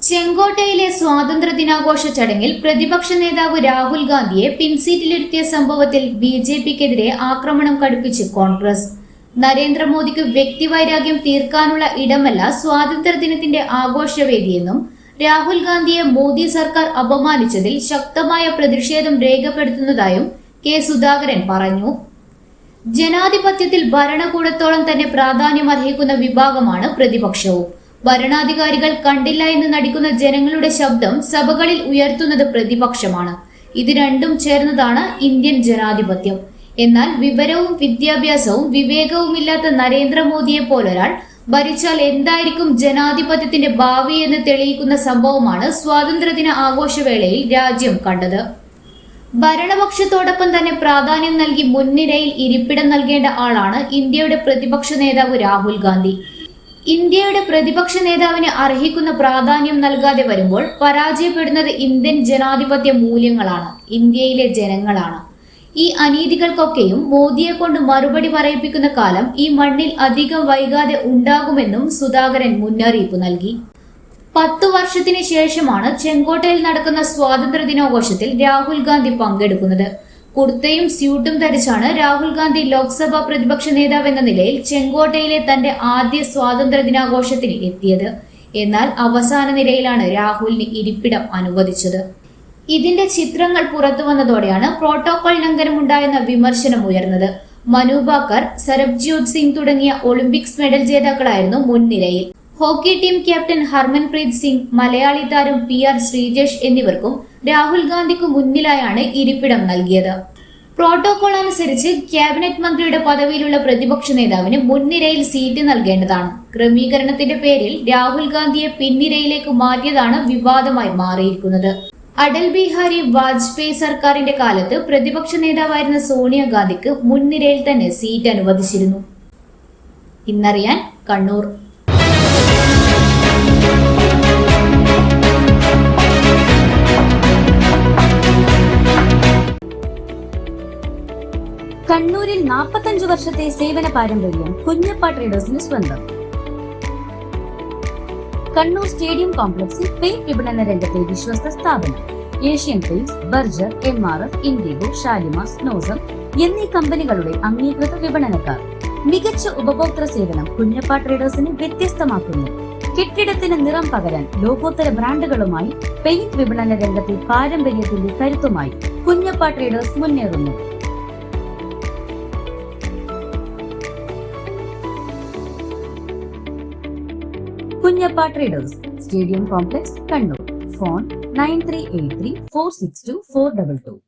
ചെങ്കോട്ടയിലെ സ്വാതന്ത്ര്യ ദിനാഘോഷ ചടങ്ങിൽ പ്രതിപക്ഷ നേതാവ് രാഹുൽ ഗാന്ധിയെ പിൻസീറ്റിലിരുത്തിയ സംഭവത്തിൽ ബിജെപിക്കെതിരെ ആക്രമണം കടുപ്പിച്ച് കോൺഗ്രസ്. നരേന്ദ്രമോദിക്ക് വ്യക്തിവൈരാഗ്യം തീർക്കാനുള്ള ഇടമല്ല സ്വാതന്ത്ര്യദിനത്തിന്റെ ആഘോഷവേദിയെന്നും രാഹുൽ ഗാന്ധിയെ മോദി സർക്കാർ അപമാനിച്ചതിൽ ശക്തമായ പ്രതിഷേധം രേഖപ്പെടുത്തുന്നതായും കെ സുധാകരൻ പറഞ്ഞു. ജനാധിപത്യത്തിൽ ഭരണകൂടത്തോളം തന്നെ പ്രാധാന്യമർഹിക്കുന്ന വിഭാഗമാണ് പ്രതിപക്ഷവും. ഭരണാധികാരികൾ കണ്ടില്ല എന്ന് നടിക്കുന്ന ജനങ്ങളുടെ ശബ്ദം സഭകളിൽ ഉയർത്തുന്നത് പ്രതിപക്ഷമാണ്. ഇത് രണ്ടും ചേർന്നതാണ് ഇന്ത്യൻ ജനാധിപത്യം. എന്നാൽ വിവരവും വിദ്യാഭ്യാസവും വിവേകവുമില്ലാത്ത നരേന്ദ്രമോദിയെ പോലൊരാൾ ഭരിച്ചാൽ എന്തായിരിക്കും ജനാധിപത്യത്തിന്റെ ഭാവി എന്ന് തെളിയിക്കുന്ന സംഭവമാണ് സ്വാതന്ത്ര്യദിന ആഘോഷവേളയിൽ രാജ്യം കണ്ടത്. ഭരണപക്ഷത്തോടൊപ്പം തന്നെ പ്രാധാന്യം നൽകി മുൻനിരയിൽ ഇരിപ്പിടം നൽകേണ്ട ആളാണ് ഇന്ത്യയുടെ പ്രതിപക്ഷ നേതാവ് രാഹുൽ ഗാന്ധി. ഇന്ത്യയുടെ പ്രതിപക്ഷ നേതാവിന് അർഹിക്കുന്ന പ്രാധാന്യം നൽകാതെ വരുമ്പോൾ പരാജയപ്പെടുന്നത് ഇന്ത്യൻ ജനാധിപത്യ മൂല്യങ്ങളാണ്, ഇന്ത്യയിലെ ജനങ്ങളാണ്. ഈ അനീതികൾക്കൊക്കെയും മോദിയെ കൊണ്ട് മറുപടി പറയിപ്പിക്കുന്ന കാലം ഈ മണ്ണിൽ അധികം വൈകാതെ ഉണ്ടാകുമെന്നും സുധാകരൻ മുന്നറിയിപ്പ് നൽകി. 10 വർഷത്തിന് ശേഷമാണ് ചെങ്കോട്ടയിൽ നടക്കുന്ന സ്വാതന്ത്ര്യ ദിനാഘോഷത്തിൽ രാഹുൽ ഗാന്ധി പങ്കെടുക്കുന്നത്. കുർത്തയും സ്യൂട്ടും ധരിച്ചാണ് രാഹുൽ ഗാന്ധി ലോക്സഭാ പ്രതിപക്ഷ നേതാവ് എന്ന നിലയിൽ ചെങ്കോട്ടയിലെ തന്റെ ആദ്യ സ്വാതന്ത്ര്യ ദിനാഘോഷത്തിന് എത്തിയത്. എന്നാൽ അവസാന നിരയിലാണ് രാഹുലിന് ഇരിപ്പിടം അനുവദിച്ചത്. ഇതിന്റെ ചിത്രങ്ങൾ പുറത്തു വന്നതോടെയാണ് പ്രോട്ടോകോൾ ലംഘനമുണ്ടായെന്ന വിമർശനം ഉയർന്നത്. മനു ഭാക്കർ, സർബ്ജ്യോത് സിംഗ് തുടങ്ങിയ ഒളിമ്പിക്സ് മെഡൽ ജേതാക്കളായിരുന്നു മുൻനിരയിൽ. Hockey team captain Harmanpreet Singh, Malayali താരം PR ശ്രീജേഷ് എന്നിവർക്കും രാഹുൽ ഗാന്ധിക്ക് മുന്നിലായാണ് ഇരിപ്പിടം നൽകിയത്. പ്രോട്ടോകോൾ അനുസരിച്ച് ക്യാബിനറ്റ് മന്ത്രിയുടെ പദവിയിലുള്ള പ്രതിപക്ഷ നേതാവിന് മുൻനിരയിൽ സീറ്റ് നൽകേണ്ടതാണ്. ക്രമീകരണത്തിന്റെ പേരിൽ രാഹുൽ ഗാന്ധിയെ പിൻനിരയിലേക്ക് മാറ്റിയതാണ് വിവാദമായി മാറിയിരിക്കുന്നത്. അടൽ ബിഹാരി വാജ്പേയി സർക്കാരിന്റെ കാലത്ത് പ്രതിപക്ഷ നേതാവായിരുന്ന സോണിയാഗാന്ധിക്ക് മുൻനിരയിൽ തന്നെ സീറ്റ് അനുവദിച്ചിരുന്നു. ഇന്നറിയാൻ കണ്ണൂർ. കണ്ണൂരിൽ 45 വർഷത്തെ സേവന പാരമ്പര്യം കുഞ്ഞപ്പ ട്രേഡേഴ്സിന് സ്വന്തം. കണ്ണൂർ സ്റ്റേഡിയം കോംപ്ലക്സിൽ പെയിന്റ് വിപണന രംഗത്തെ വിശ്വസ്ത സ്ഥാപനം. Asian Paints, Berger, MRF, Indigo, Shalimar, Snowcem എന്നീ കമ്പനികളുടെ അംഗീകൃത വിപണനക്കാർ. മികച്ച ഉപഭോക്തൃ സേവനം കുഞ്ഞപ്പ ട്രേഡേഴ്സിനെ വ്യത്യസ്തമാക്കുന്നു. കെട്ടിടത്തിന് നിറം പകരാൻ ലോകോത്തര ബ്രാൻഡുകളുമായി പെയിന്റ് വിപണന രംഗത്തെ പാരമ്പര്യത്തിന്റെ കരുത്തുമായി കുഞ്ഞപ്പ ട്രേഡേഴ്സ് മുന്നേറുന്നു. Kunjappa traders, stadium complex, Kannur. Phone 9383 462 422.